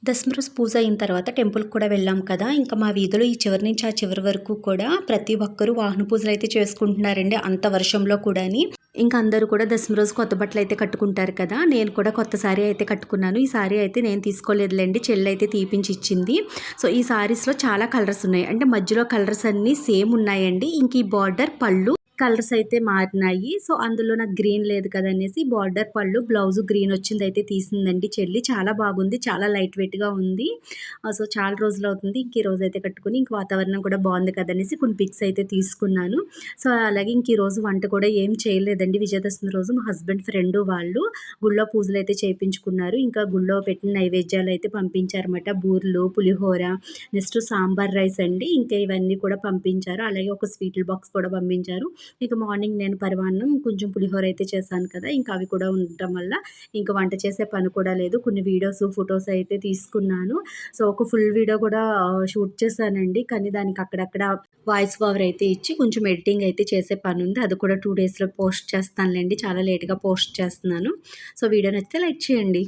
దసరా రోజు పూజ అయిన తర్వాత టెంపుల్‌కి కూడా వెళ్ళాం కదా! ఇంకా మా వీధిలో ఈ చివరి నుంచి ఆ చివరి వరకు కూడా ప్రతి ఒక్కరు వాహన పూజలైతే చేసుకుంటున్నారండి. అంత వర్షంలో కూడాని. ఇంకా అందరూ కూడా దసరా రోజు కొత్త బట్టలైతే కట్టుకుంటారు కదా! నేను కూడా కొత్త సారీ అయితే కట్టుకున్నాను. ఈ సారీ అయితే నేను తీసుకోలేదులెండి. చెల్లయితే తీపించి ఇచ్చింది. సో, ఈ సారీస్‌లో చాలా కలర్స్ ఉన్నాయి. అంటే మధ్యలో కలర్స్ అన్నీ సేమ్ ఉన్నాయండి. ఇంక ఈ బార్డర్, పళ్ళు కలర్స్ అయితే మారినాయి. సో, అందులో నాకు గ్రీన్ లేదు కదా అనేసి బార్డర్, పళ్ళు, బ్లౌజ్ గ్రీన్ వచ్చిందయితే తీసిందండి చెల్లి. చాలా బాగుంది. చాలా లైట్ వెయిట్‌గా ఉంది. సో, చాలా రోజులవుతుంది. ఇంక ఈ రోజైతే కట్టుకొని ఇంక వాతావరణం కూడా బాగుంది కదనేసి కొన్ని పిక్స్ అయితే తీసుకున్నాను. సో, అలాగే ఇంక ఈరోజు వంట కూడా ఏం చేయలేదండి. విజయదశమి రోజు మా హస్బెండ్ ఫ్రెండు వాళ్ళు గుళ్ళో పూజలైతే చేపించుకున్నారు. ఇంకా గుళ్ళో పెట్టిన నైవేద్యాలయితే పంపించారన్నమాట. బూరెలు, పులిహోర, నెక్స్ట్ సాంబార్ రైస్ అండి. ఇంకా ఇవన్నీ కూడా పంపించారు. అలాగే ఒక స్వీట్ల బాక్స్ కూడా పంపించారు. ఇక మార్నింగ్ నేను పరమాన్నం, కొంచెం పులిహోర అయితే చేశాను కదా! ఇంకా అవి కూడా ఉండటం వల్ల ఇంక వంట చేసే పని కూడా లేదు. కొన్ని వీడియోస్, ఫోటోస్ అయితే తీసుకున్నాను. సో, ఒక ఫుల్ వీడియో కూడా షూట్ చేశానండి. కానీ దానికి అక్కడక్కడ వాయిస్ ఓవర్ అయితే ఇచ్చి కొంచెం ఎడిటింగ్ అయితే చేసే పనుంది. అది కూడా 2 డేస్‌లో పోస్ట్ చేస్తానులెండి. చాలా లేట్‌గా పోస్ట్ చేస్తున్నాను. సో, వీడియో నచ్చితే లైక్ చేయండి.